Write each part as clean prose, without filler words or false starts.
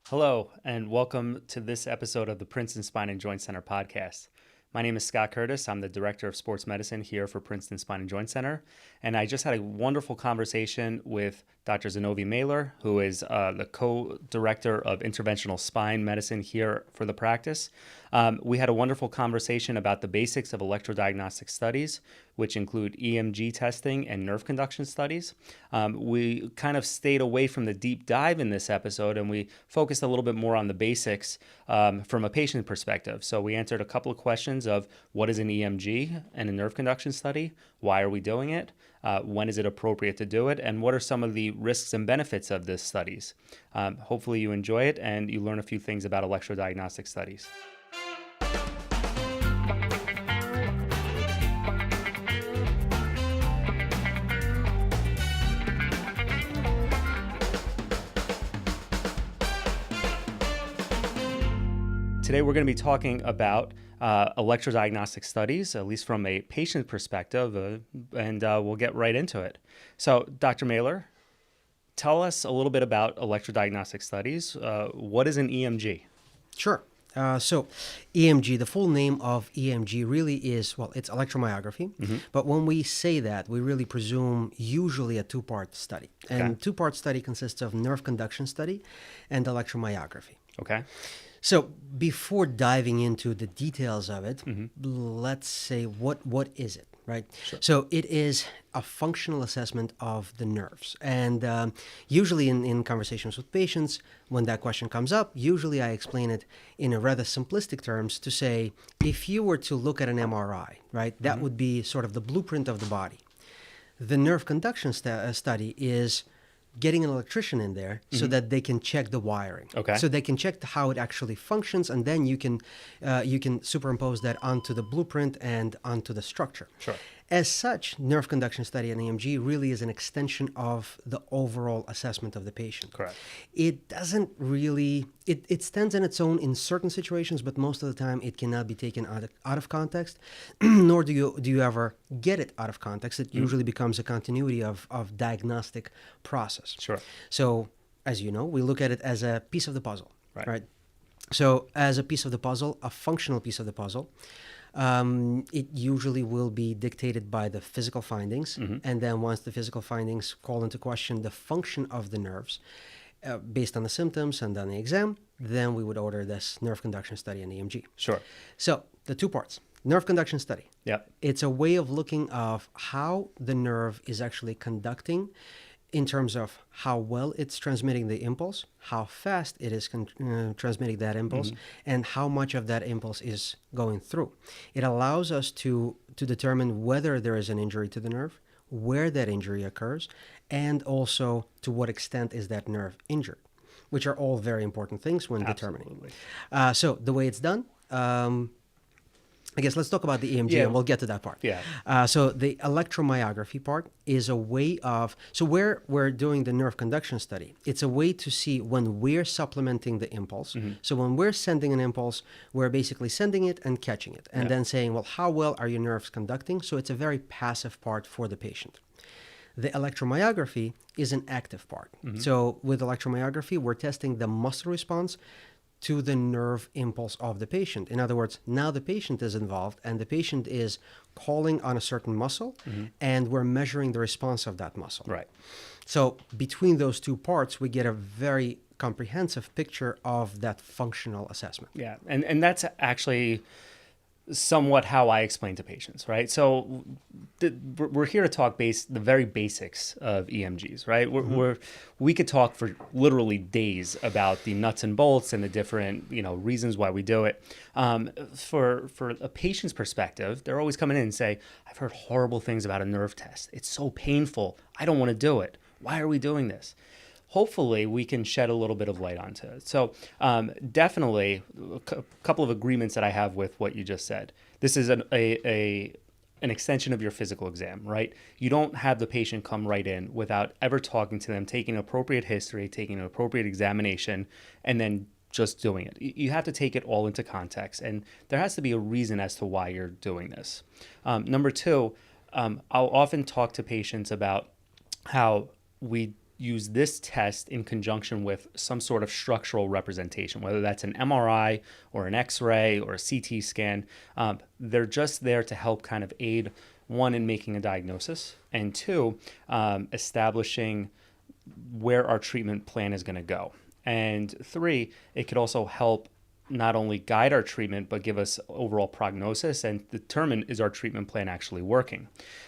Hello, and welcome to this episode of the Princeton Spine and Joint Center podcast. My name is Scott Curtis. I'm the Director of Sports Medicine here for Princeton Spine and Joint Center, and I just had a wonderful conversation with Dr. Zinovy Meyler, who is the co-director of Interventional Spine Medicine here for the practice. We had a wonderful conversation about the basics of electrodiagnostic studies, which include EMG testing and nerve conduction studies. We kind of stayed away from the deep dive in this episode, and we focused a little bit more on the basics from a patient perspective. So we answered a couple of questions of what is an EMG and a nerve conduction study, why are we doing it, when is it appropriate to do it, and what are some of the risks and benefits of these studies. Hopefully you enjoy it and you learn a few things about electrodiagnostic studies. Today we're going to be talking about electrodiagnostic studies, at least from a patient perspective, and we'll get right into it. So, Dr. Meyler, tell us a little bit about electrodiagnostic studies. What is an EMG? Sure. So EMG, the full name of EMG really is, it's electromyography. Mm-hmm. But when we say that, we really presume usually a two-part study. Okay. And two-part study consists of nerve conduction study and electromyography. Okay. So before diving into the details of it, let's say what is it, right? Sure. So it is a functional assessment of the nerves. And usually in conversations with patients, when that question comes up, usually I explain it in a rather simplistic terms to say, if you were to look at an MRI, right, that would be sort of the blueprint of the body. The nerve conduction study is getting an electrician in there so that they can check the wiring. Okay. So they can check how it actually functions, and then you can superimpose that onto the blueprint and onto the structure. Sure. As such, nerve conduction study and EMG really is an extension of the overall assessment of the patient. Correct. It doesn't really, it stands on its own in certain situations, but most of the time it cannot be taken out of context, nor do you ever get it out of context. It usually becomes a continuity of diagnostic process. Sure. So, as you know, we look at it as a piece of the puzzle, right? So, as a piece of the puzzle, a functional piece of the puzzle, it usually will be dictated by the physical findings. And then once the physical findings call into question the function of the nerves based on the symptoms and on the exam, then we would order this nerve conduction study and EMG. Sure. So the two parts. Nerve conduction study. Yep. It's a way of looking of how the nerve is actually conducting in terms of how well it's transmitting the impulse, how fast it is transmitting that impulse, and how much of that impulse is going through. It allows us to determine whether there is an injury to the nerve, where that injury occurs, and also to what extent is that nerve injured, which are all very important things when determining. So the way it's done, I guess let's talk about the EMG and we'll get to that part. Yeah. So the electromyography part is a way of, so where we're doing the nerve conduction study, it's a way to see when we're supplementing the impulse. So when we're sending an impulse, we're basically sending it and catching it and then saying, well, how well are your nerves conducting? So it's a very passive part for the patient. The electromyography is an active part. So with electromyography, we're testing the muscle response to the nerve impulse of the patient. In other words, now the patient is involved and the patient is calling on a certain muscle and we're measuring the response of that muscle. Right. So between those two parts, we get a very comprehensive picture of that functional assessment. Yeah, and that's actually somewhat how I explain to patients, right? So we're here to talk the very basics of EMGs, right? We could talk for literally days about the nuts and bolts and the different, reasons why we do it. For a patient's perspective, they're always coming in and say, I've heard horrible things about a nerve test. It's so painful. I don't want to do it. Why are we doing this? Hopefully we can shed a little bit of light onto it. So definitely a couple of agreements that I have with what you just said. This is an extension of your physical exam, right? You don't have the patient come right in without ever talking to them, taking an appropriate history, taking an appropriate examination, and then just doing it. You have to take it all into context, and there has to be a reason as to why you're doing this. Number two, I'll often talk to patients about how we use this test in conjunction with some sort of structural representation, whether that's an MRI or an X-ray or a CT scan. They're just there to help kind of aid, one, in making a diagnosis, and two, establishing where our treatment plan is going to go. And three, it could also help not only guide our treatment, but give us overall prognosis and determine, is our treatment plan actually working?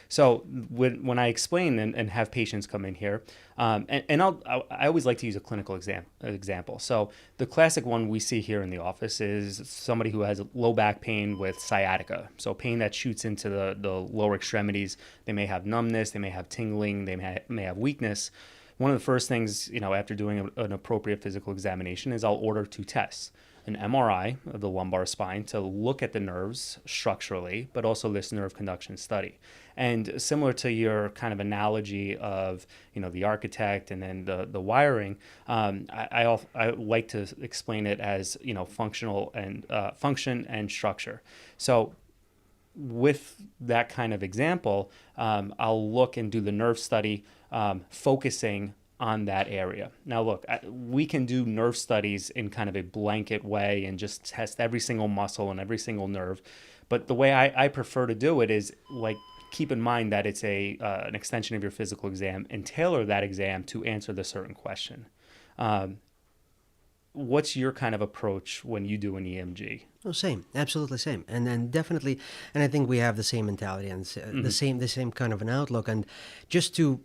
So when I explain and have patients come in here, I always like to use a clinical example. So the classic one we see here in the office is somebody who has low back pain with sciatica. So pain that shoots into the lower extremities. They may have numbness, they may have tingling, they may have weakness. One of the first things, after doing an appropriate physical examination is I'll order 2 tests. An MRI of the lumbar spine to look at the nerves structurally, but also this nerve conduction study. And similar to your kind of analogy of, the architect and then the wiring, I like to explain it as, functional and function and structure. So with that kind of example, I'll look and do the nerve study, focusing on that area. Now, look, we can do nerve studies in kind of a blanket way and just test every single muscle and every single nerve. But the way I prefer to do it is keep in mind that it's an extension of your physical exam and tailor that exam to answer the certain question. What's your kind of approach when you do an EMG? Oh, same, absolutely same, and then definitely, and I think we have the same mentality and the same kind of an outlook. And just to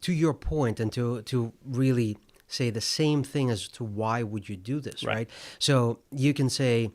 your point, and to really say the same thing as to why would you do this, right? So you can say,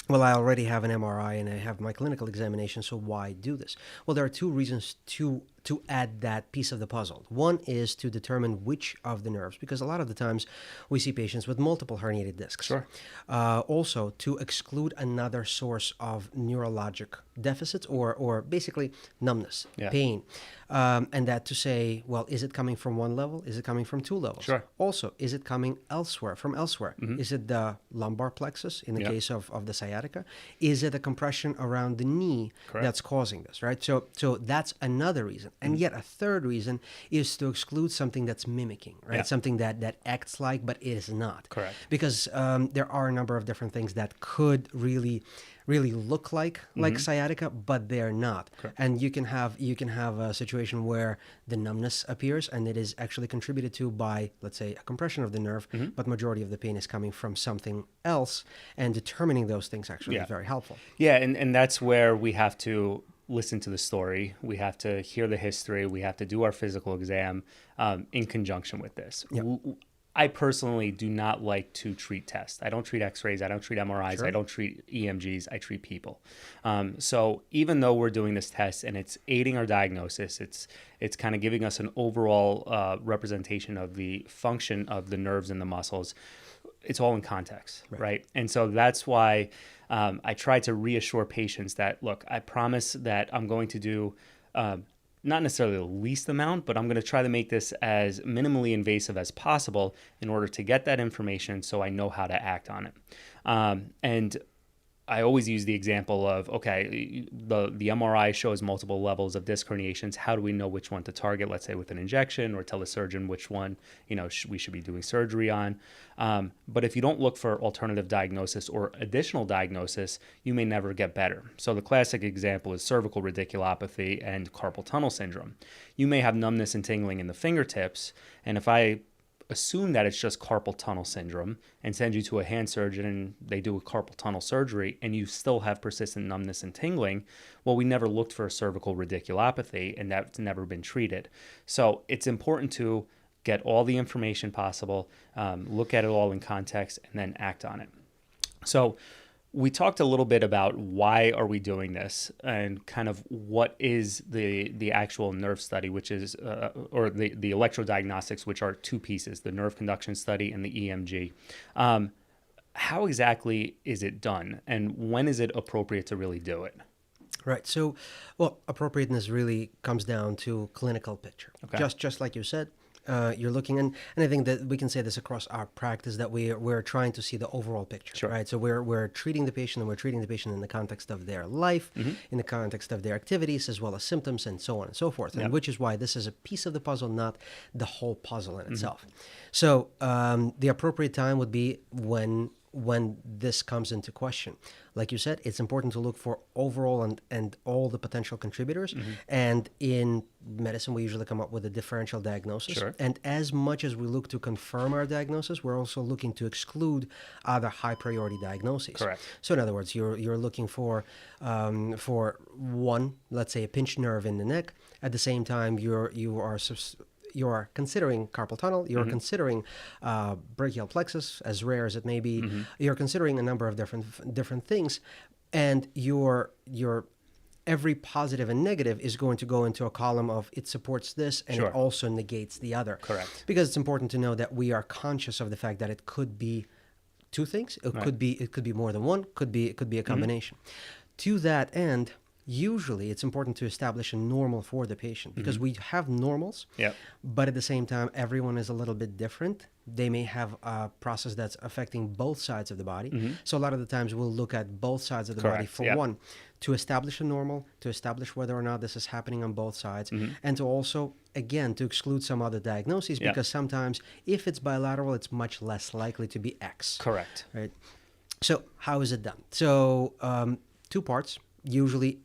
well, I already have an MRI and I have my clinical examination, so why do this? Well, there are 2 reasons to add that piece of the puzzle. One is to determine which of the nerves, because a lot of the times we see patients with multiple herniated discs. Sure. Also, to exclude another source of neurologic deficits or basically numbness, pain. And that to say, well, is it coming from one level? Is it coming from 2 levels? Sure. Also, is it coming elsewhere? Mm-hmm. Is it the lumbar plexus in the case of the sciatica? Is it a compression around the knee that's causing this, right? So that's another reason. And yet a third reason is to exclude something that's mimicking, right? Yeah. Something that acts like, but it is not. Correct. Because there are a number of different things that could really look like sciatica, but they're not. Correct. And you can have a situation where the numbness appears and it is actually contributed to by, let's say, a compression of the nerve, but majority of the pain is coming from something else, and determining those things actually is very helpful. Yeah, and that's where we have to listen to the story. We have to hear the history. We have to do our physical exam in conjunction with this. Yep. I personally do not like to treat tests. I don't treat X-rays. I don't treat MRIs. Sure. I don't treat EMGs. I treat people. So even though we're doing this test and it's aiding our diagnosis, it's kind of giving us an overall representation of the function of the nerves and the muscles. It's all in context, right? And so that's why I try to reassure patients that, look, I promise that I'm going to do not necessarily the least amount, but I'm going to try to make this as minimally invasive as possible in order to get that information so I know how to act on it. And I always use the example of, okay, the MRI shows multiple levels of disc herniations. How do we know which one to target, let's say with an injection, or tell the surgeon which one, we should be doing surgery on? But if you don't look for alternative diagnosis or additional diagnosis, you may never get better. So the classic example is cervical radiculopathy and carpal tunnel syndrome. You may have numbness and tingling in the fingertips, and if I assume that it's just carpal tunnel syndrome and send you to a hand surgeon and they do a carpal tunnel surgery and you still have persistent numbness and tingling, well, we never looked for a cervical radiculopathy and that's never been treated. So it's important to get all the information possible, look at it all in context, and then act on it. So we talked a little bit about why are we doing this and kind of what is the actual nerve study, which is, or the electrodiagnostics, which are 2 pieces, the nerve conduction study and the EMG. How exactly is it done, and when is it appropriate to really do it? Right. So, well, appropriateness really comes down to clinical picture. Okay. Just like you said, You're looking, and I think that we can say this across our practice, that we're trying to see the overall picture, Sure. right? So we're treating the patient, and we're treating the patient in the context of their life, in the context of their activities, as well as symptoms, and so on and so forth. And Yep. which is why this is a piece of the puzzle, not the whole puzzle in itself. So the appropriate time would be when this comes into question. Like you said, it's important to look for overall and all the potential contributors. And in medicine, we usually come up with a differential diagnosis. Sure. And as much as we look to confirm our diagnosis, we're also looking to exclude other high priority diagnoses. Correct. So in other words, you're looking for one, let's say, a pinched nerve in the neck. At the same time, you are considering carpal tunnel, you're considering brachial plexus, as rare as it may be. You're considering a number of different things, and your every positive and negative is going to go into a column of it supports this and Sure. it also negates the other. Correct. Because it's important to know that we are conscious of the fact that it could be two things. It Right. could be more than one. It could be a combination. To that end, usually it's important to establish a normal for the patient, because we have normals, Yep. but at the same time, everyone is a little bit different. They may have a process that's affecting both sides of the body. So a lot of the times we'll look at both sides of the body Correct. for Yep. one, to establish a normal, to establish whether or not this is happening on both sides, and to also, again, to exclude some other diagnoses, Yep. because sometimes if it's bilateral, it's much less likely to be X. Correct. Right. So how is it done? So two parts. Usually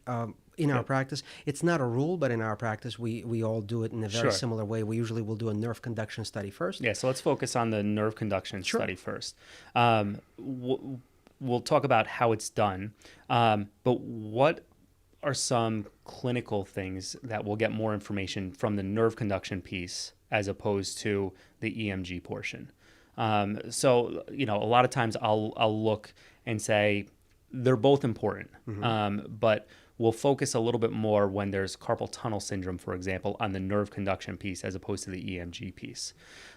in our Yep. practice, it's not a rule, but in our practice, we all do it in a very Sure. similar way. We usually will do a nerve conduction study first. Yeah, so let's focus on the nerve conduction Sure. study first. We'll talk about how it's done, but what are some clinical things that will get more information from the nerve conduction piece as opposed to the EMG portion? So, a lot of times I'll look and say they're both important, but we'll focus a little bit more when there's carpal tunnel syndrome, for example, on the nerve conduction piece as opposed to the EMG piece.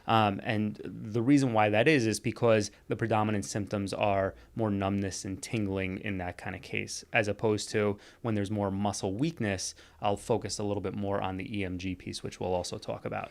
And the reason why that is because the predominant symptoms are more numbness and tingling in that kind of case, as opposed to when there's more muscle weakness, I'll focus a little bit more on the EMG piece, which we'll also talk about.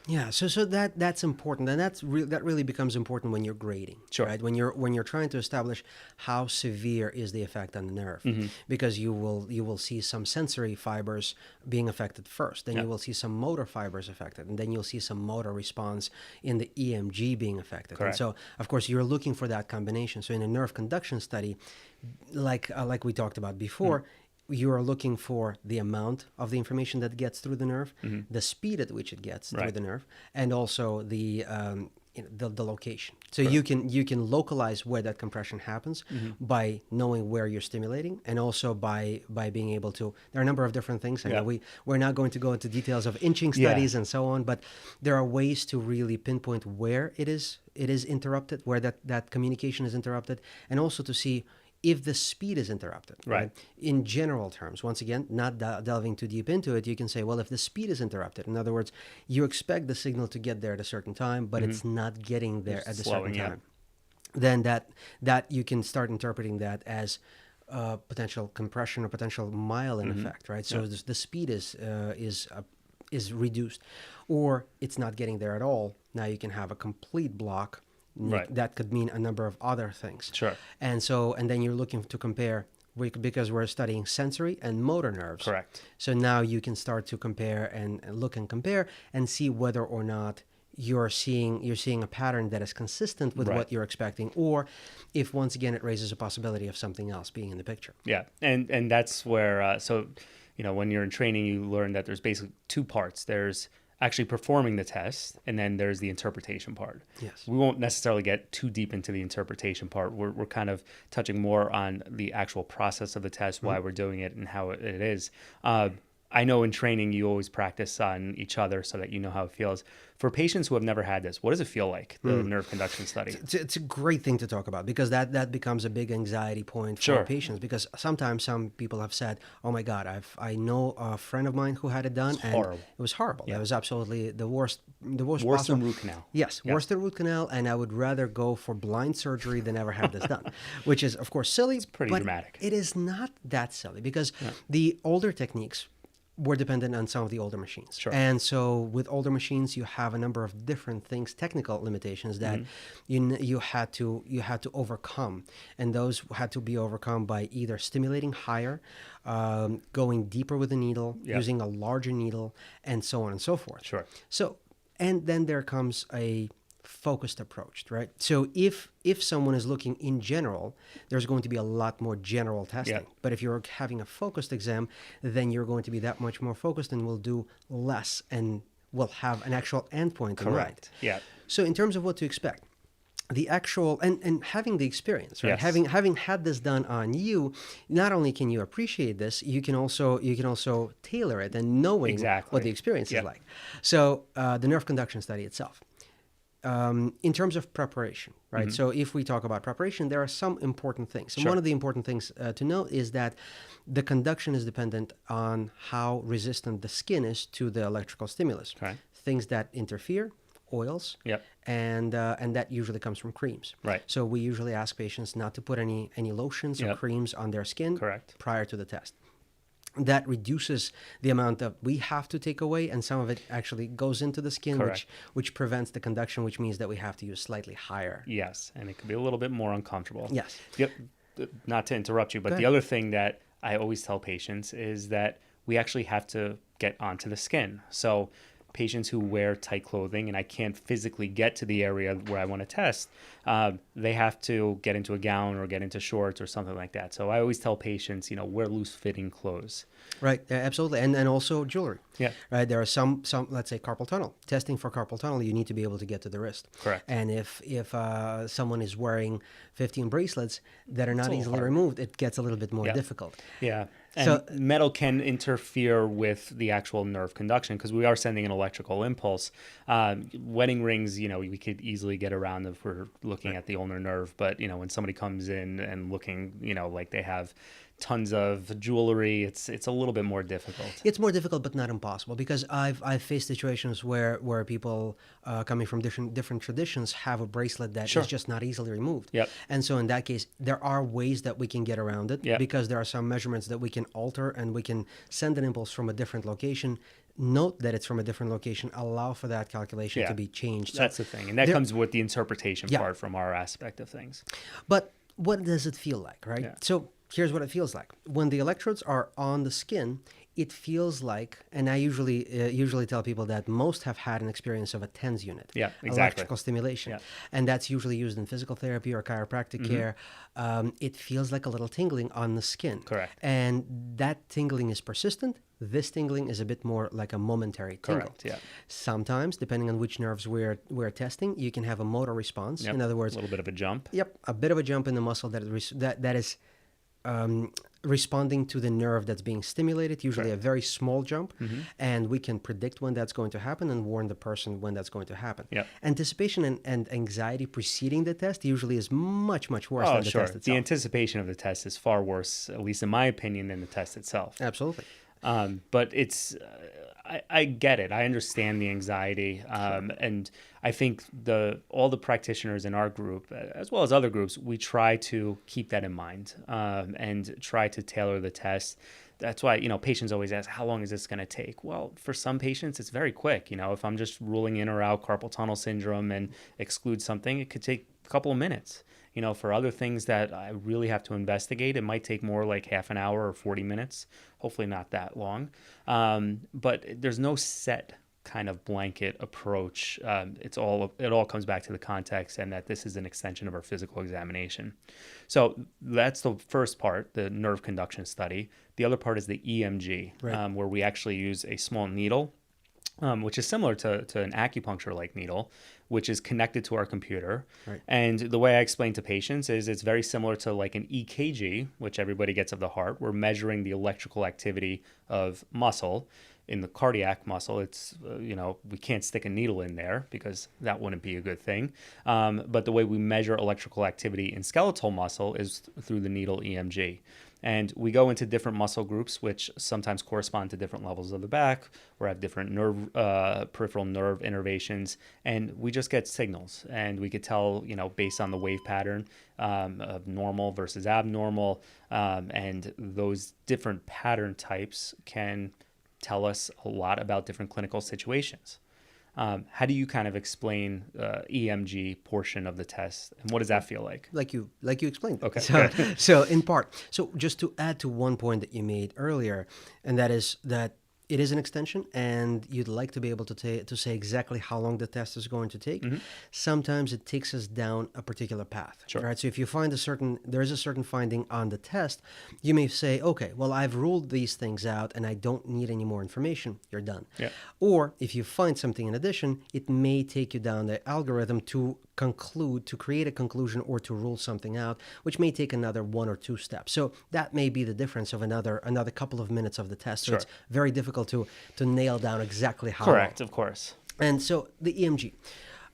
Yeah, so that's important, and that really becomes important when you're grading, Sure. right? When you're trying to establish how severe is the effect on the nerve, because you will see some sensory fibers being affected first, then Yep. you will see some motor fibers affected, and then you'll see some motor response in the EMG being affected. Correct. And so, of course, you're looking for that combination. So in a nerve conduction study, like we talked about before. You are looking for the amount of the information that gets through the nerve, the speed at which it gets through Right. the nerve, and also the location. So Correct. you can localize where that compression happens by knowing where you're stimulating, and also by being able to. There are a number of different things. I know we're not going to go into details of inching studies and so on, but there are ways to really pinpoint where it is interrupted, where that communication is interrupted, and also to see if the speed is interrupted. Right. In general terms, once again, not delving too deep into it, you can say, well, if the speed is interrupted, in other words, you expect the signal to get there at a certain time, but it's not getting there at a certain time, then that you can start interpreting that as potential compression or potential myelin effect, right? So the speed is reduced, or it's not getting there at all. Now you can have a complete block. Right. That could mean a number of other things. Sure. And then you're looking to compare, because we're studying sensory and motor nerves. Correct. So now you can start to compare and look and compare and see whether or not you're seeing a pattern that is consistent with Right. what you're expecting, or if once again it raises a possibility of something else being in the picture. Yeah, and that's where when you're in training, you learn that there's basically two parts. There's actually performing the test, and then there's the interpretation part. Yes. We won't necessarily get too deep into the interpretation part. We're kind of touching more on the actual process of the test, why we're doing it, and how it is. I know in training you always practice on each other so that you know how it feels. For patients who have never had this, what does it feel like, the nerve conduction study? It's a great thing to talk about, because that becomes a big anxiety point for Sure. patients, because sometimes some people have said, oh my God, I know a friend of mine who had it done, and horrible. it was horrible. Yeah. It was absolutely the worst Worse possible. than root canal. Yes, Yeah. worse than root canal, and I would rather go for blind surgery than ever have this done, which is, of course, silly. It's pretty dramatic. It is not that silly, because the older techniques we're dependent on some of the older machines. Sure. And so with older machines, you have a number of different things, technical limitations that you had to overcome. And those had to be overcome by either stimulating higher, going deeper with the needle, using a larger needle, and so on and so forth. Sure. So, and then there comes a focused approach, right? So if someone is looking in general, there's going to be a lot more general testing. Yeah. But if you're having a focused exam, then you're going to be that much more focused and will do less and will have an actual endpoint in mind. Correct. Yeah. So in terms of what to expect, the actual and having the experience, right? Yes. Having had this done on you, not only can you appreciate this, you can also tailor it and knowing what the experience is like. So the nerve conduction study itself. In terms of preparation, right? So if we talk about preparation, there are some important things. And one of the important things to note is that the conduction is dependent on how resistant the skin is to the electrical stimulus. Okay. Things that interfere, oils, and that usually comes from creams. Right. So we usually ask patients not to put any lotions or creams on their skin prior to the test. That reduces the amount that we have to take away, and some of it actually goes into the skin, which prevents the conduction, which means that we have to use slightly higher. Yes, and it can be a little bit more uncomfortable. Yes. Not to interrupt you, but the other thing that I always tell patients is that we actually have to get onto the skin. So patients who wear tight clothing and I can't physically get to the area where I want to test, they have to get into a gown or get into shorts or something like that. So I always tell patients, wear loose-fitting clothes. Right, absolutely. And also jewelry. Yeah. Right, there are some, let's say, carpal tunnel. Testing for carpal tunnel, you need to be able to get to the wrist. Correct. And if someone is wearing 15 bracelets that are not easily removed, it gets a little bit more difficult. Yeah. And metal can interfere with the actual nerve conduction because we are sending an electrical impulse. Wedding rings, we could easily get around if we're looking at the ulnar nerve. But, when somebody comes in and looking, like they have tons of jewelry, it's a little bit more difficult. It's more difficult, but not impossible, because I've faced situations where people coming from different traditions have a bracelet that is just not easily removed. Yep. And so in that case, there are ways that we can get around it because there are some measurements that we can alter and we can send an impulse from a different location. Note that it's from a different location, allow for that calculation to be changed. That's the thing. And that comes with the interpretation part from our aspect of things. But what does it feel like, right? Yeah. So here's what it feels like. When the electrodes are on the skin, it feels like, and I usually tell people that most have had an experience of a TENS unit, electrical stimulation, and that's usually used in physical therapy or chiropractic care. It feels like a little tingling on the skin. Correct. And that tingling is persistent. This tingling is a bit more like a momentary tingle. Correct, yeah. Sometimes, depending on which nerves we're testing, you can have a motor response. Yep. In other words, a little bit of a jump. Yep, a bit of a jump in the muscle that is responding to the nerve that's being stimulated, usually a very small jump, and we can predict when that's going to happen and warn the person when that's going to happen. Yep. Anticipation and anxiety preceding the test usually is much, much worse than the test itself. The anticipation of the test is far worse, at least in my opinion, than the test itself. Absolutely. But it's, I get it. I understand the anxiety. And I think all the practitioners in our group, as well as other groups, we try to keep that in mind and try to tailor the test. That's why, patients always ask, how long is this going to take? Well, for some patients, it's very quick. If I'm just ruling in or out carpal tunnel syndrome and exclude something, it could take a couple of minutes. For other things that I really have to investigate, it might take more like half an hour or 40 minutes, hopefully not that long. But there's no set kind of blanket approach. It all comes back to the context and that this is an extension of our physical examination. So that's the first part, the nerve conduction study. The other part is the EMG, where we actually use a small needle, which is similar to an acupuncture-like needle, which is connected to our computer. Right. And the way I explain to patients is it's very similar to like an EKG, which everybody gets of the heart. We're measuring the electrical activity of muscle. In the cardiac muscle, it's, we can't stick a needle in there because that wouldn't be a good thing. But the way we measure electrical activity in skeletal muscle is through the needle EMG. And we go into different muscle groups, which sometimes correspond to different levels of the back or have different peripheral nerve innervations. And we just get signals. And we could tell, based on the wave pattern of normal versus abnormal. And those different pattern types can tell us a lot about different clinical situations. How do you kind of explain EMG portion of the test, and what does that feel like? Like you explained. Okay, So in part. So just to add to one point that you made earlier, and that is that it is an extension, and you'd like to be able to say exactly how long the test is going to take. Mm-hmm. Sometimes it takes us down a particular path. Sure. Right. So if you find there is a certain finding on the test, you may say, okay, well, I've ruled these things out, and I don't need any more information. You're done. Yeah. Or if you find something in addition, it may take you down the algorithm to create a conclusion or to rule something out, which may take another 1 or 2 steps. So that may be the difference of another couple of minutes of the test. So Sure. it's very difficult to nail down exactly how. Correct, long. of course. And so the EMG,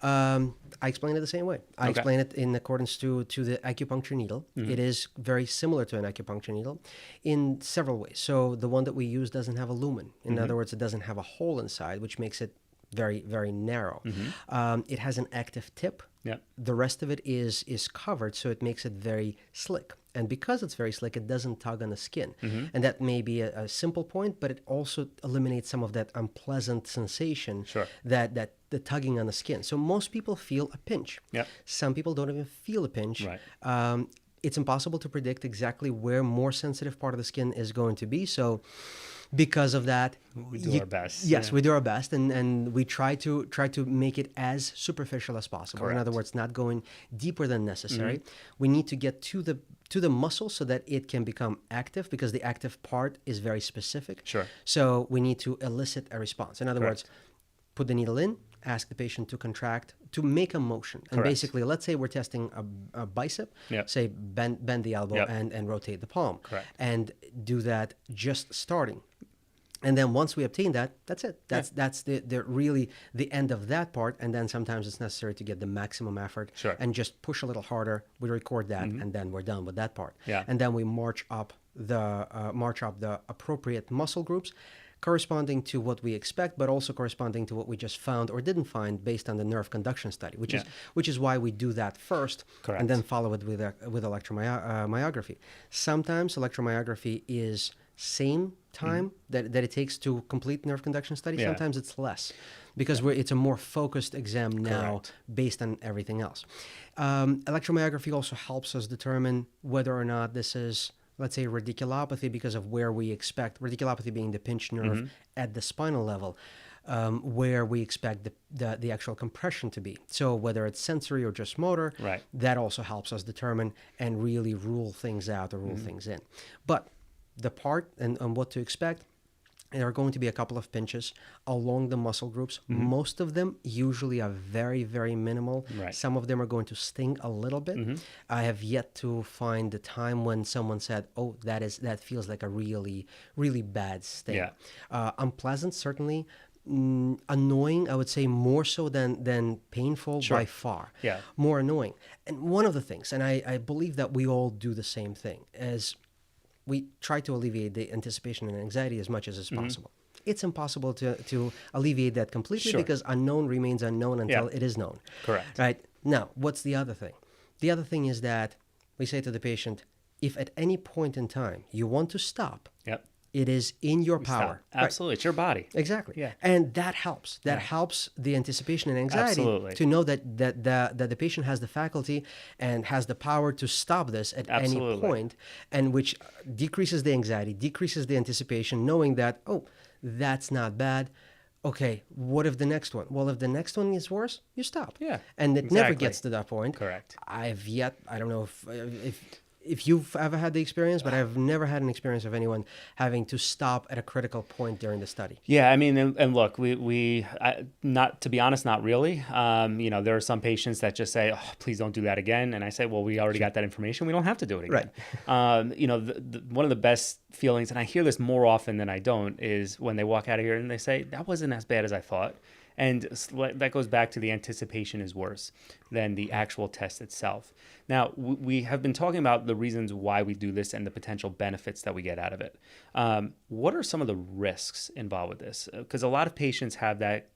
I explain it the same way. I Okay. explain it in accordance to the acupuncture needle. Mm-hmm. It is very similar to an acupuncture needle in several ways. So the one that we use doesn't have a lumen. In Mm-hmm. other words, it doesn't have a hole inside, which makes it very, very narrow. Mm-hmm. It has an active tip. Yep. The rest of it is covered, so it makes it very slick. And because it's very slick, it doesn't tug on the skin. Mm-hmm. And that may be a simple point, but it also eliminates some of that unpleasant sensation, Sure. that the tugging on the skin. So most people feel a pinch. Yep. Some people don't even feel a pinch. Right. It's impossible to predict exactly where more sensitive part of the skin is going to be. So because of that, We do our best. Yes, Yeah. we do our best, and we try to make it as superficial as possible. Correct. In other words, not going deeper than necessary. Mm-hmm. We need to get to the muscle so that it can become active, because the active part is very specific. Sure. So we need to elicit a response. In other Correct. words, put the needle in, ask the patient to contract, to make a motion. And Correct. basically, let's say we're testing a bicep, Yep. say bend the elbow Yep. and rotate the palm. Correct. And do that just starting. And then once we obtain that, that's it. That's the really the end of that part. And then sometimes it's necessary to get the maximum effort Sure. and just push a little harder. We record that, and then we're done with that part. Yeah. And then we march up the appropriate muscle groups, corresponding to what we expect, but also corresponding to what we just found or didn't find based on the nerve conduction study, which is why we do that first. Correct. And then follow it with electromyography. Sometimes electromyography is same time that it takes to complete nerve conduction study. Yeah. Sometimes it's less, because it's a more focused exam now. Correct. Based on everything else. Electromyography also helps us determine whether or not this is, let's say, radiculopathy, because of where we expect radiculopathy being the pinched nerve at the spinal level, where we expect the actual compression to be. So whether it's sensory or just motor, Right. that also helps us determine and really rule things out or rule things in. But the part and what to expect, there are going to be a couple of pinches along the muscle groups. Most of them usually are very, very minimal. Right. Some of them are going to sting a little bit. I have yet to find the time when someone said, "Oh, that feels like a really, really bad sting." Yeah. Unpleasant, certainly. Annoying, I would say, more so than painful. Sure. By far. Yeah. More annoying. And one of the things, and I believe that we all do the same thing, is we try to alleviate the anticipation and anxiety as much as is possible. It's impossible to alleviate that completely, Sure. because unknown remains unknown until it is known. Correct. Right? Now, what's the other thing? The other thing is that we say to the patient, if at any point in time you want to stop, Yep. it is in your Stop. power. Right. Absolutely. It's your body. Exactly. Yeah. And that helps. That helps the anticipation and anxiety Absolutely. to know that the patient has the faculty and has the power to stop this at Absolutely. any point, and which decreases the anxiety, decreases the anticipation, knowing that, oh, that's not bad. Okay, what if the next one? Well, if the next one is worse, you stop. Yeah, And it never exactly. gets to that point. Correct. I don't know if you've ever had the experience, but I've never had an experience of anyone having to stop at a critical point during the study. Yeah, I mean, and look, not to be honest, not really. There are some patients that just say, "Oh, please don't do that again," and I say, "Well, we already got that information. We don't have to do it again." Right. One of the best feelings, and I hear this more often than I don't, is when they walk out of here and they say, "That wasn't as bad as I thought." And that goes back to the anticipation is worse than the actual test itself. Now, we have been talking about the reasons why we do this and the potential benefits that we get out of it. What are some of the risks involved with this? Because a lot of patients have that,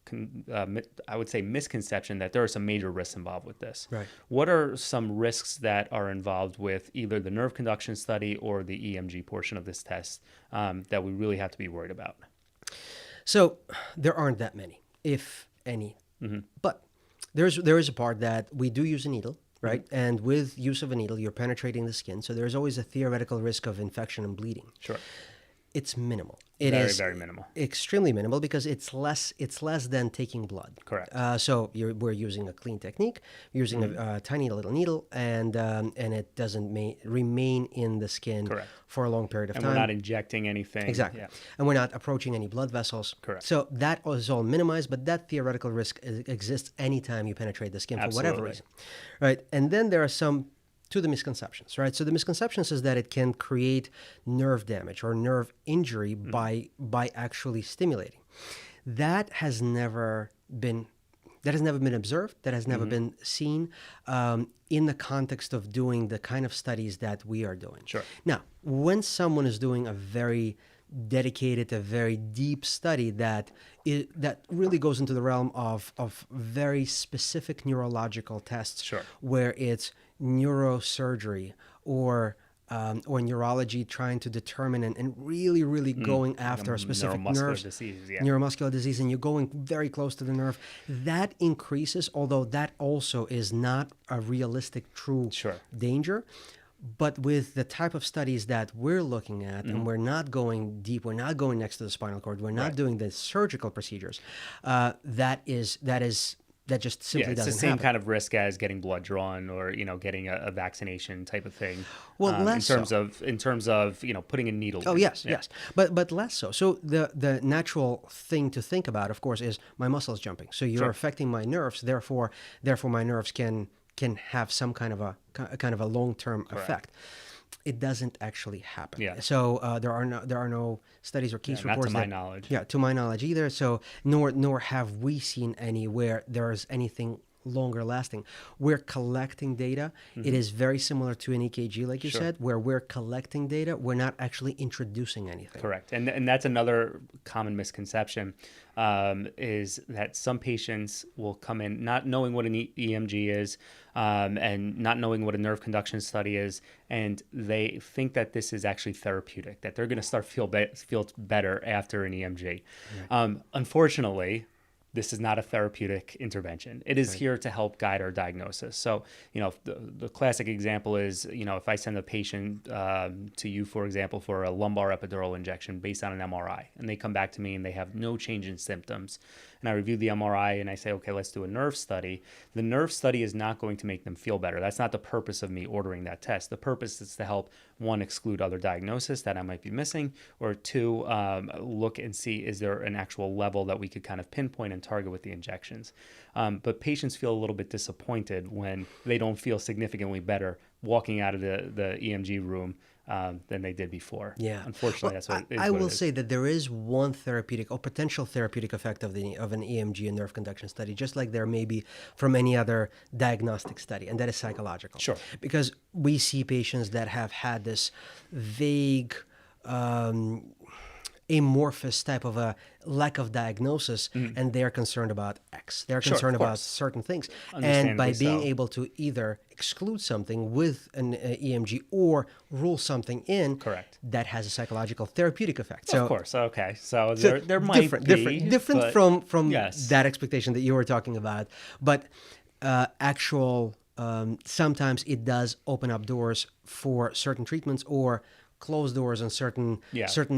I would say, misconception that there are some major risks involved with this. Right. What are some risks that are involved with either the nerve conduction study or the EMG portion of this test that we really have to be worried about? So there aren't that many, if any. But there is a part that we do use a needle, right? And with use of a needle, you're penetrating the skin. So there's always a theoretical risk of infection and bleeding. Sure. It's minimal. Very minimal. Extremely minimal because it's less than taking blood. Correct. So we're using a clean technique, using a tiny little needle, and it doesn't remain in the skin Correct. for a long period of And time. we're not injecting anything. Exactly. Yeah. And we're not approaching any blood vessels. Correct. So that is all minimized, but that theoretical risk exists anytime you penetrate the skin for whatever reason. Right. And then there are some to the misconceptions, right? So the misconceptions is that it can create nerve damage or nerve injury by actually stimulating. That has never been observed. That has never been seen in the context of doing the kind of studies that we are doing. Sure. Now, when someone is doing a very dedicated, a very deep study that really goes into the realm of very specific neurological tests, Sure. where it's neurosurgery or neurology trying to determine and really going after a specific nerve disease, neuromuscular disease, and you're going very close to the nerve, that increases, although that also is not a realistic true danger. But with the type of studies that we're looking at, and we're not going deep, we're not going next to the spinal cord, we're not doing the surgical procedures, that just simply doesn't happen. It's the same kind of risk as getting blood drawn or getting a vaccination type of thing. Well, less in terms of putting a needle. Oh yes, but less so. So the natural thing to think about, of course, is my muscles jumping. So you're affecting my nerves. Therefore my nerves can have some kind of a long-term effect. It doesn't actually happen. Yeah. So there are no studies or case reports. Not to my knowledge. Yeah, to my knowledge either. So nor have we seen any where there is anything longer lasting. We're collecting data. It is very similar to an EKG, like you said, where we're collecting data. We're not actually introducing anything. Correct. And that's another common misconception, is that some patients will come in not knowing what an EMG is, and not knowing what a nerve conduction study is, and they think that this is actually therapeutic, that they're going to start feel better after an EMG. Right. Unfortunately, this is not a therapeutic intervention. It is here to help guide our diagnosis. So, the classic example is, if I send a patient to you, for example, for a lumbar epidural injection based on an MRI, and they come back to me and they have no change in symptoms, and I review the MRI and I say, okay, let's do a nerve study. The nerve study is not going to make them feel better. That's not the purpose of me ordering that test. The purpose is to help, one, exclude other diagnosis that I might be missing, or two, look and see, is there an actual level that we could kind of pinpoint and target with the injections. But patients feel a little bit disappointed when they don't feel significantly better walking out of the EMG room than they did before. Yeah. Unfortunately, that's what I will say that there is one therapeutic or potential therapeutic effect of an EMG and nerve conduction study, just like there may be from any other diagnostic study, and that is psychological. Sure. Because we see patients that have had this vague, amorphous type of a lack of diagnosis, and they're concerned about X. They're concerned about certain things. And by being able to either exclude something with an EMG or rule something in, that has a psychological therapeutic effect. So, of course, okay. So there might be different from that expectation that you were talking about, but sometimes it does open up doors for certain treatments or close doors on certain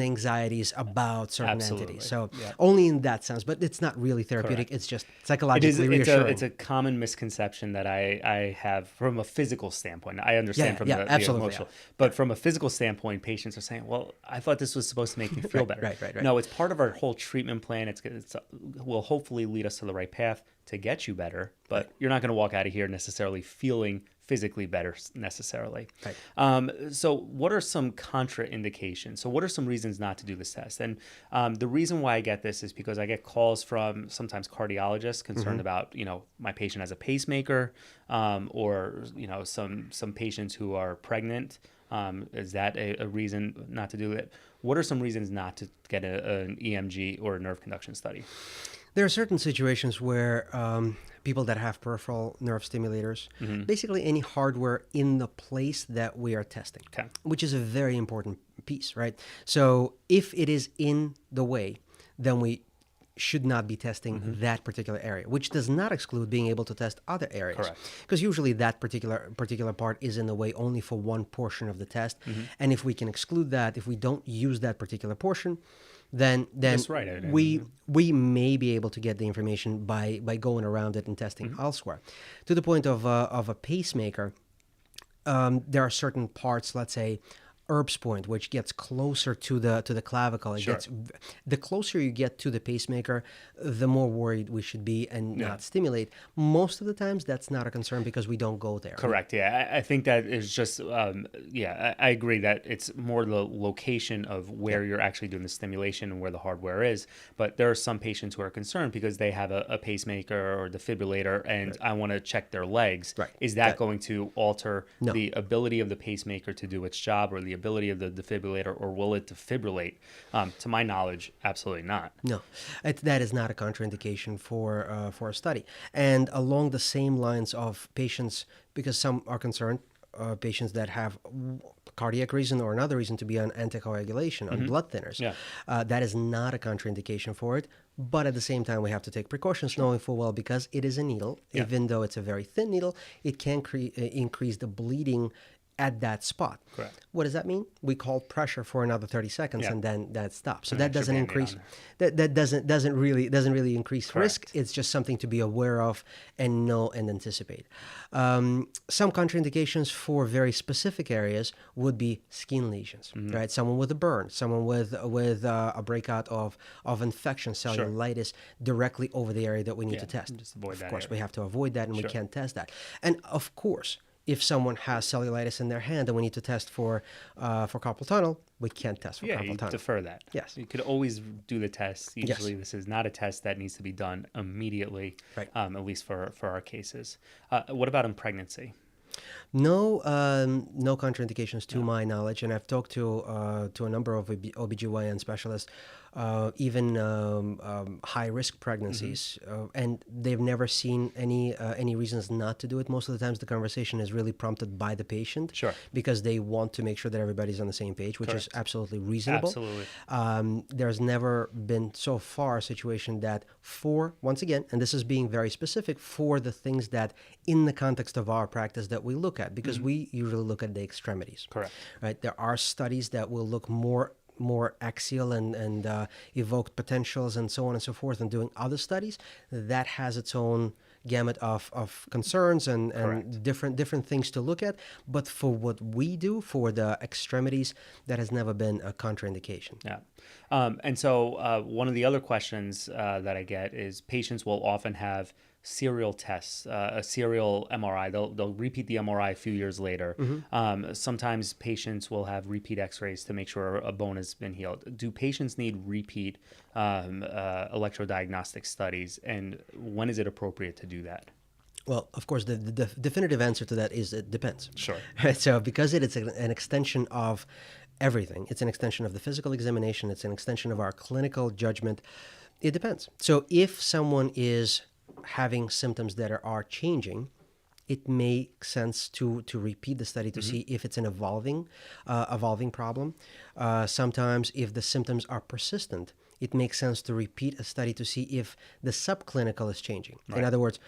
anxieties about certain entities. So only in that sense, but it's not really therapeutic. It's just psychologically reassuring. It's a common misconception that I have from a physical standpoint. I understand from the emotional, but from a physical standpoint, patients are saying, well, I thought this was supposed to make me feel better. Right. No, it's part of our whole treatment plan. It will hopefully lead us to the right path to get you better, but you're not going to walk out of here necessarily feeling physically better necessarily. Right. So what are some contraindications? So what are some reasons not to do this test? And the reason why I get this is because I get calls from sometimes cardiologists concerned about, my patient has a pacemaker, or, some patients who are pregnant. Is that a reason not to do it? What are some reasons not to get an EMG or a nerve conduction study? There are certain situations where people that have peripheral nerve stimulators, basically any hardware in the place that we are testing, which is a very important piece, right? So if it is in the way, then we should not be testing that particular area, which does not exclude being able to test other areas. Correct. Because usually that particular part is in the way only for one portion of the test. And if we can exclude that, if we don't use that particular portion, then That's right. we may be able to get the information by going around it and testing elsewhere. To the point of a pacemaker, there are certain parts, let's say, Erb's point, which gets closer to the clavicle. It Sure. gets, the closer you get to the pacemaker, the more worried we should be and not stimulate. Most of the times, that's not a concern because we don't go there. Correct. Yeah, I think that is just. I agree that it's more the location of where you're actually doing the stimulation and where the hardware is. But there are some patients who are concerned because they have a pacemaker or defibrillator, and I want to check their legs. Right. Is that going to alter No. the ability of the pacemaker to do its job, or the ability of the defibrillator, or will it defibrillate? To my knowledge, absolutely not. No, that is not a contraindication for a study. And along the same lines of patients, because some are concerned, patients that have cardiac reason or another reason to be on anticoagulation, on blood thinners, that is not a contraindication for it. But at the same time, we have to take precautions, knowing full well because it is a needle. Even though it's a very thin needle, it can increase the bleeding at that spot. Correct. What does that mean? We call pressure for another 30 seconds and then that stops. So An that extra doesn't Band-Aid increase on that doesn't really increase risk. Correct. It's just something to be aware of and know and anticipate. Some contraindications for very specific areas would be skin lesions, right? Someone with a burn, someone with a breakout of infection, cellulitis directly over the area that we need to test. Just avoid that Of course, area. we have to avoid that and we can't test that. And of course, if someone has cellulitis in their hand and we need to test for carpal tunnel, we can't test for carpal You tunnel. defer that. Yes. You could always do the test. Usually this is not a test that needs to be done immediately, Right. At least for our cases. What about in pregnancy? No contraindications to my knowledge, and I've talked to a number of OBGYN specialists, even high-risk pregnancies, and they've never seen any reasons not to do it. Most of the times the conversation is really prompted by the patient because they want to make sure that everybody's on the same page, which is absolutely reasonable. Absolutely. There's never been so far a situation that once again, and this is being very specific, for the things that in the context of our practice that we look at, because we usually look at the extremities. Correct. Right? There are studies that will look more axial and evoked potentials and so on and so forth, and doing other studies that has its own gamut of concerns and different things to look at. But for what we do for the extremities, that has never been a contraindication. Yeah. And so one of the other questions that I get is patients will often have serial tests, a serial MRI. They'll repeat the MRI a few years later. Sometimes patients will have repeat x-rays to make sure a bone has been healed. Do patients need repeat electrodiagnostic studies, and when is it appropriate to do that? Well, of course, the definitive answer to that is it depends. Sure. So because it is an extension of everything, it's an extension of the physical examination, it's an extension of our clinical judgment, it depends. So if someone is having symptoms that are changing, it makes sense to repeat the study to see if it's an evolving problem. Sometimes if the symptoms are persistent, it makes sense to repeat a study to see if the subclinical is changing. Right. In other words,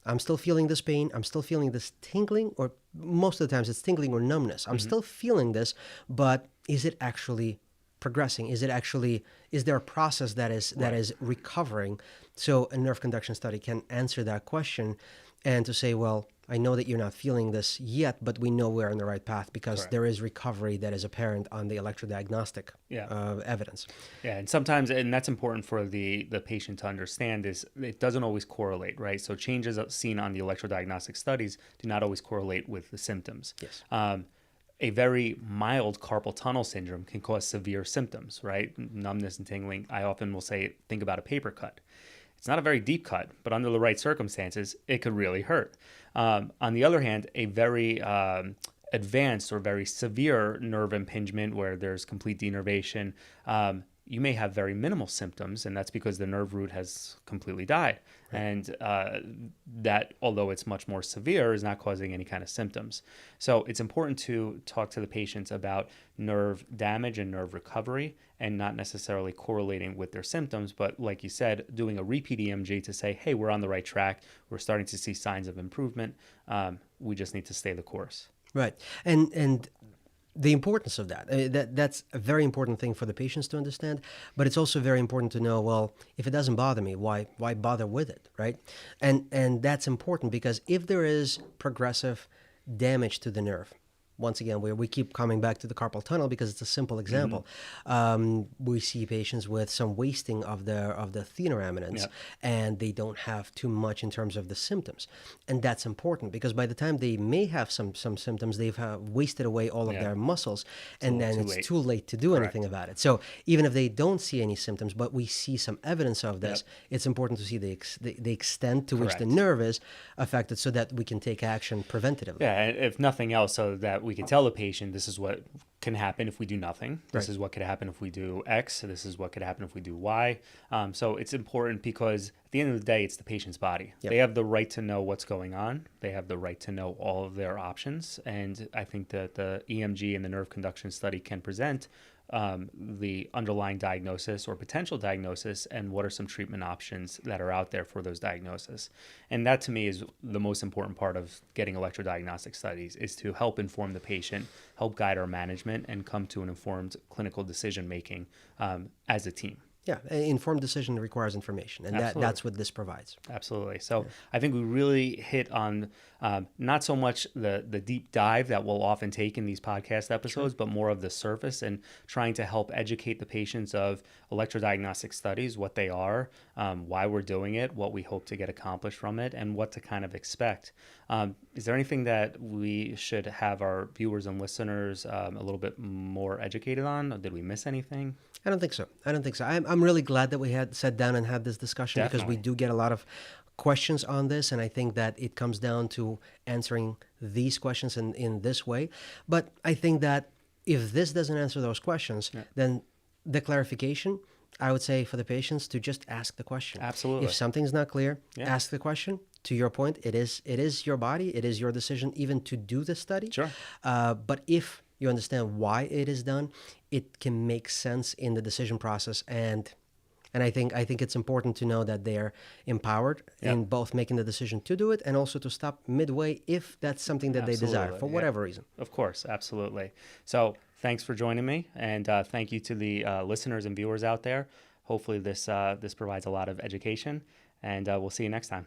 I'm still feeling this pain, I'm still feeling this tingling, or most of the times it's tingling or numbness. I'm still feeling this, but is it actually progressing? Is there a process that is recovering? So a nerve conduction study can answer that question and to say, well, I know that you're not feeling this yet, but we know we're on the right path because there is recovery that is apparent on the electrodiagnostic evidence. Yeah, and sometimes, and that's important for the patient to understand, is it doesn't always correlate, right? So changes seen on the electrodiagnostic studies do not always correlate with the symptoms. Yes. A very mild carpal tunnel syndrome can cause severe symptoms, right? Numbness and tingling. I often will say, think about a paper cut. It's not a very deep cut, but under the right circumstances, it could really hurt. On the other hand, a very advanced or very severe nerve impingement where there's complete denervation, you may have very minimal symptoms, and that's because the nerve root has completely died. Right. And that, although it's much more severe, is not causing any kind of symptoms. So it's important to talk to the patients about nerve damage and nerve recovery, and not necessarily correlating with their symptoms, but like you said, doing a repeat EMG to say, hey, we're on the right track. We're starting to see signs of improvement. We just need to stay the course. Right. And the importance of that's a very important thing for the patients to understand, but it's also very important to know, well, if it doesn't bother me, why bother with it, right? And that's important, because if there is progressive damage to the nerve, once again, we keep coming back to the carpal tunnel because it's a simple example. We see patients with some wasting of the thenar eminence, and they don't have too much in terms of the symptoms. And that's important, because by the time they may have some symptoms, they've wasted away all of their muscles, and then it's too late to do anything about it. So even if they don't see any symptoms, but we see some evidence of this, it's important to see the extent to which the nerve is affected, so that we can take action preventatively. Yeah, and if nothing else, so that we can tell the patient, this is what can happen if we do nothing. This is what could happen if we do X. This is what could happen if we do Y. So it's important, because at the end of the day, it's the patient's body. They have the right to know what's going on. They have the right to know all of their options. And I think that the EMG and the nerve conduction study can present the underlying diagnosis or potential diagnosis, and what are some treatment options that are out there for those diagnoses. And that, to me, is the most important part of getting electrodiagnostic studies, is to help inform the patient, help guide our management, and come to an informed clinical decision making as a team. Yeah, informed decision requires information, and that's what this provides. Absolutely. So I think we really hit on not so much the deep dive that we'll often take in these podcast episodes, but more of the surface, and trying to help educate the patients of electrodiagnostic studies, what they are, why we're doing it, what we hope to get accomplished from it, and what to kind of expect. Is there anything that we should have our viewers and listeners a little bit more educated on? Or did we miss anything? I don't think so. I'm really glad that we had sat down and had this discussion. Definitely. Because we do get a lot of questions on this, and I think that it comes down to answering these questions in this way. But I think that if this doesn't answer those questions, then the clarification, I would say, for the patients, to just ask the question. Absolutely. If something's not clear, ask the question. To your point, it is your body, it is your decision even to do the study. Sure. But if you understand why it is done, it can make sense in the decision process, and I think it's important to know that they're empowered in both making the decision to do it, and also to stop midway if that's something that they desire for whatever reason. Of course, absolutely. So thanks for joining me, and thank you to the listeners and viewers out there. Hopefully this provides a lot of education, and we'll see you next time.